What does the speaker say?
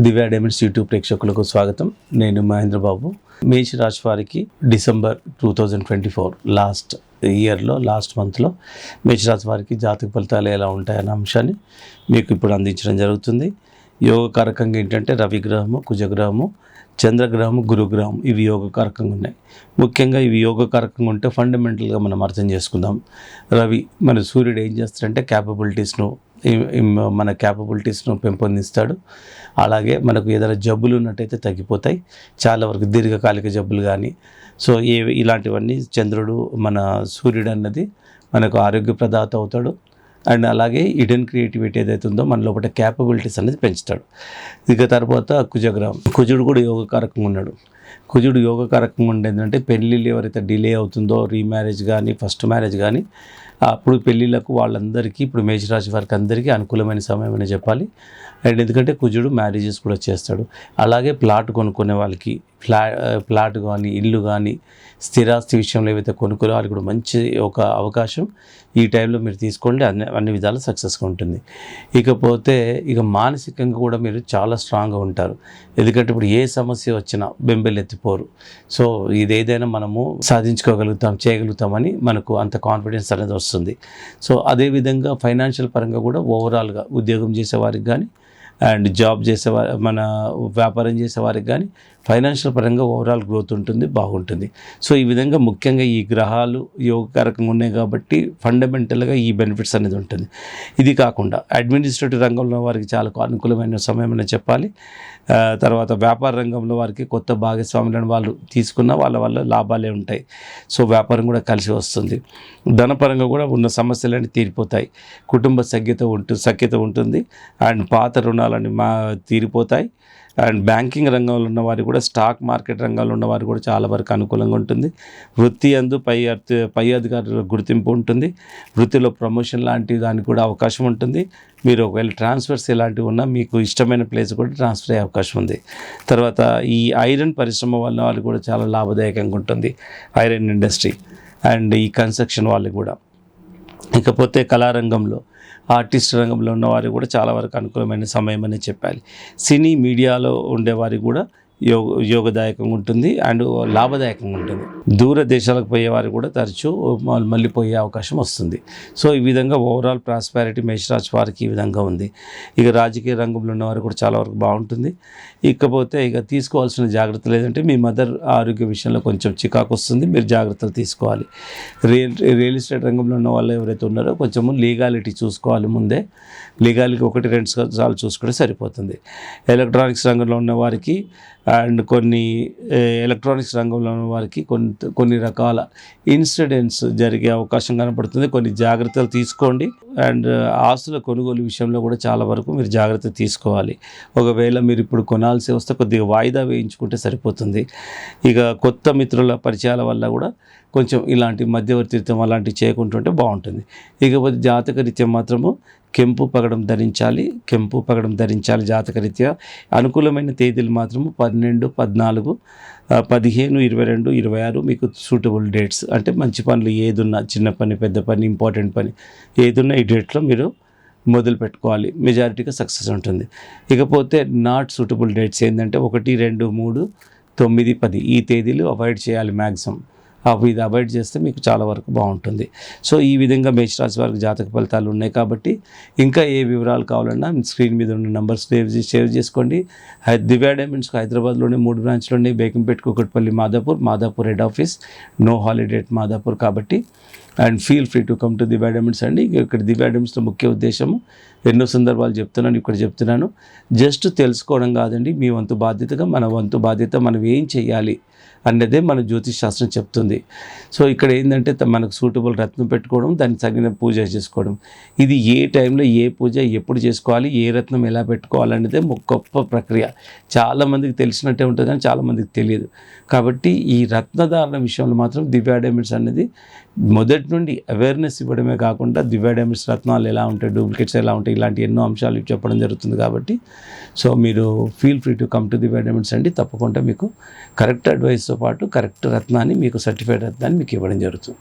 దివ్య diamonds YouTube ప్రేక్షకులకు స్వాగతం. నేను మహేంద్ర బాబు. మేష రాశి వారికి డిసెంబర్ 2024 లాస్ట్ మంత్లో మేషరాశి వారికి జాతక ఫలితాలు ఎలా ఉంటాయన్న అంశాన్ని మీకు ఇప్పుడు అందించడం జరుగుతుంది. యోగకారకంగా ఏంటంటే రవిగ్రహము, కుజగ్రహము, చంద్రగ్రహము, గురుగ్రహం ఇవి యోగకారకంగా ఉన్నాయి. ముఖ్యంగా ఇవి యోగకారకంగా ఉంటే ఫండమెంటల్గా మనం అర్థం చేసుకుందాం. రవి మన సూర్యుడు ఏం చేస్తాడంటే మన క్యాపబిలిటీస్ను పెంపొందిస్తాడు. అలాగే మనకు ఏదైనా జబ్బులు ఉన్నట్టయితే తగ్గిపోతాయి. చాలా వరకు దీర్ఘకాలిక జబ్బులు కానీ ఇలాంటివన్నీ చంద్రుడు మన సూర్యుడు అన్నది మనకు ఆరోగ్య ప్రదాత అవుతాడు. అండ్ అలాగే ఇడెన్ క్రియేటివిటీ ఏదైతే ఉందో మన లోపల క్యాపబిలిటీస్ అనేది పెంచుతాడు. ఇక తర్వాత కుజగ్రహం, కుజుడు కూడా యోగకారకంగా ఉన్నాడు. కుజుడు యోగకారకంగా ఉండేదంటే పెళ్ళిళ్ళు ఎవరైతే డిలే అవుతుందో రీమ్యారేజ్ కానీ ఫస్ట్ మ్యారేజ్ కానీ అప్పుడు పెళ్ళిళ్ళకు వాళ్ళందరికీ ఇప్పుడు మేషరాశి వారికి అందరికీ అనుకూలమైన సమయం అని చెప్పాలి. అండ్ ఎందుకంటే కుజుడు మ్యారేజెస్ కూడా చేస్తాడు. అలాగే ప్లాట్ కొనుక్కునే వాళ్ళకి ప్లాట్ కానీ ఇల్లు కానీ స్థిరాస్తి విషయంలో ఏవైతే కొనుక్కునే వాళ్ళకి కూడా మంచి ఒక అవకాశం ఈ టైంలో మీరు తీసుకోండి. అన్ని విధాలు సక్సెస్గా ఉంటుంది. ఇకపోతే మానసికంగా కూడా మీరు చాలా స్ట్రాంగ్గా ఉంటారు. ఎందుకంటే ఇప్పుడు ఏ సమస్య వచ్చినా బెంబెలెత్తిపోరు. సో ఇదేదైనా మనము చేయగలుగుతామని మనకు అంత కాన్ఫిడెన్స్ అనేది వస్తుంది. సో అదేవిధంగా ఫైనాన్షియల్ పరంగా కూడా ఓవరాల్గా ఉద్యోగం చేసేవారికి కానీ అండ్ జాబ్ మన వ్యాపారం చేసేవారికి కానీ ఫైనాన్షియల్ పరంగా ఓవరాల్ గ్రోత్ ఉంటుంది, బాగుంటుంది. సో ఈ విధంగా ముఖ్యంగా ఈ గ్రహాలు యోగకారకంగా ఉన్నాయి కాబట్టి ఫండమెంటల్గా ఈ బెనిఫిట్స్ అనేది ఉంటుంది. ఇది కాకుండా అడ్మినిస్ట్రేటివ్ రంగంలో వారికి చాలా అనుకూలమైన సమయం అని చెప్పాలి. తర్వాత వ్యాపార రంగంలో వారికి కొత్త భాగస్వాములను వాళ్ళు తీసుకున్న వాళ్ళ వల్ల లాభాలే ఉంటాయి. సో వ్యాపారం కూడా కలిసి వస్తుంది. ధనపరంగా కూడా ఉన్న సమస్యలన్నీ తీరిపోతాయి. కుటుంబ సఖ్యత ఉంటుంది. అండ్ పాత రుణాలన్నీ తీరిపోతాయి. అండ్ బ్యాంకింగ్ రంగంలో ఉన్నవారు కూడా స్టాక్ మార్కెట్ రంగంలో ఉన్నవారు కూడా చాలా వరకు అనుకూలంగా ఉంటుంది. వృత్తి అందు పై అధికారుల గుర్తింపు ఉంటుంది. వృత్తిలో ప్రమోషన్ లాంటి దానికి కూడా అవకాశం ఉంటుంది. మీరు ఒకవేళ ట్రాన్స్ఫర్స్ ఇలాంటివి ఉన్నా మీకు ఇష్టమైన ప్లేస్ కూడా ట్రాన్స్ఫర్ అయ్యే అవకాశం ఉంది. తర్వాత ఈ ఐరన్ పరిశ్రమ వల్ల వాళ్ళు కూడా చాలా లాభదాయకంగా ఉంటుంది, ఐరన్ ఇండస్ట్రీ అండ్ ఈ కన్స్ట్రక్షన్ వాళ్ళు కూడా. ఇకపోతే కళారంగంలో ఆర్టిస్ట్ రంగంలో ఉన్నవారికి కూడా చాలా వరకు అనుకూలమైన సమయం అని చెప్పాలి. సినీ మీడియాలో ఉండేవారికి కూడా యోగదాయకంగా ఉంటుంది అండ్ లాభదాయకంగా ఉంటుంది. దూర దేశాలకు పోయేవారు కూడా తరచూ మళ్ళీ పోయే అవకాశం వస్తుంది. సో ఈ విధంగా ఓవరాల్ ప్రాస్పారిటీ మేషరాశి వారికి ఈ విధంగా ఉంది. రాజకీయ రంగంలో ఉన్నవారు కూడా చాలా వరకు బాగుంటుంది. ఇకపోతే తీసుకోవాల్సిన జాగ్రత్తలు ఏదంటే మీ మదర్ ఆరోగ్య విషయంలో కొంచెం చికాకు వస్తుంది, మీరు జాగ్రత్తలు తీసుకోవాలి. రియల్ ఎస్టేట్ రంగంలో ఉన్న వాళ్ళు ఎవరైతే ఉన్నారో కొంచెము లీగాలిటీ చూసుకోవాలి. ముందే లీగాలిటీ 1-2 సార్లు చూసుకుంటే సరిపోతుంది. ఎలక్ట్రానిక్స్ రంగంలో ఉన్న వారికి అండ్ ఎలక్ట్రానిక్స్ రంగంలో ఉన్న వారికి కొన్ని రకాల ఇన్సిడెంట్స్ జరిగే అవకాశం కనపడుతుంది. కొన్ని జాగ్రత్తలు తీసుకోండి. అండ్ ఆస్తుల కొనుగోలు విషయంలో కూడా చాలా వరకు మీరు జాగ్రత్త తీసుకోవాలి. ఒకవేళ మీరు ఇప్పుడు కొనాల్సి వస్తే కొద్దిగా వాయిదా వేయించుకుంటే సరిపోతుంది. కొత్త మిత్రుల పరిచయాల వల్ల కూడా కొంచెం ఇలాంటి మధ్యవర్తిత్వం అలాంటివి చేయకుంటుంటే బాగుంటుంది. ఇకపోతే జాతకరీత్యం మాత్రము కెంపు పగడం ధరించాలి. జాతకరీత్యా అనుకూలమైన తేదీలు మాత్రము 12, 14, 15, 22, 26 మీకు సూటబుల్ డేట్స్. అంటే మంచి పనులు ఏదున్నా, చిన్న పని, పెద్ద పని, ఇంపార్టెంట్ పని ఏదున్నా ఈ డేట్లో మీరు మొదలు పెట్టుకోవాలి. మెజారిటీగా సక్సెస్ ఉంటుంది. ఇకపోతే నాట్ సూటబుల్ డేట్స్ ఏంటంటే 1, 2, 3, 9, 10 ఈ తేదీలు అవాయిడ్ చేయాలి మ్యాక్సిమం. ఇది అవాయిడ్ చేస్తే మీకు చాలా వరకు బాగుంటుంది. సో ఈ విధంగా మేషరాశి వారికి జాతక ఫలితాలు ఉన్నాయి కాబట్టి ఇంకా ఏ వివరాలు కావాలన్నా స్క్రీన్ మీద ఉన్న నెంబర్ సేవ్ చేసుకోండి. దివ్య డైమండ్స్ హైదరాబాద్లోనే 3 బ్రాంచ్లు ఉన్నాయి. Begumpet, Kukatpally, Madhapur head office, no holiday at Madhapur కాబట్టి. And feel free to come to Divya diamonds అండి. ఇక్కడ దివ్య డైమండ్స్లో ముఖ్య ఉద్దేశము ఎన్నో సందర్భాలు చెప్తున్నాను, జస్ట్ తెలుసుకోవడం కాదండి. మీ వంతు బాధ్యతగా మన వంతు బాధ్యత మనం ఏం చేయాలి అన్నదే మన జ్యోతిష్ శాస్త్రం చెప్తుంది. సో ఇక్కడ ఏంటంటే మనకు సూటబుల్ రత్నం పెట్టుకోవడం, దానికి తగిన పూజ చేసుకోవడం. ఇది ఏ టైంలో ఏ పూజ ఎప్పుడు చేసుకోవాలి, ఏ రత్నం ఎలా పెట్టుకోవాలనేదే గొప్ప ప్రక్రియ. చాలామందికి తెలిసినట్టే ఉంటుంది కానీ చాలామందికి తెలియదు. కాబట్టి ఈ రత్నధారణ విషయంలో మాత్రం దివ్య డైమండ్స్ అనేది మొదటి నుండి అవేర్నెస్ ఇవ్వడమే కాకుండా దివ్య డైమండ్స్ రత్నాలు ఎలా ఉంటాయి, డూప్లికేట్స్ ఎలా ఉంటాయి, ఇలాంటి ఎన్నో అంశాలు చెప్పడం జరుగుతుంది. కాబట్టి సో మీరు feel free to come to Divya diamonds అండి. తప్పకుండా మీకు కరెక్ట్ అడ్వైస్తో పాటు కరెక్ట్ రత్నాన్ని, మీకు సర్టిఫైడ్ రత్నాన్ని మీకు ఇవ్వడం జరుగుతుంది.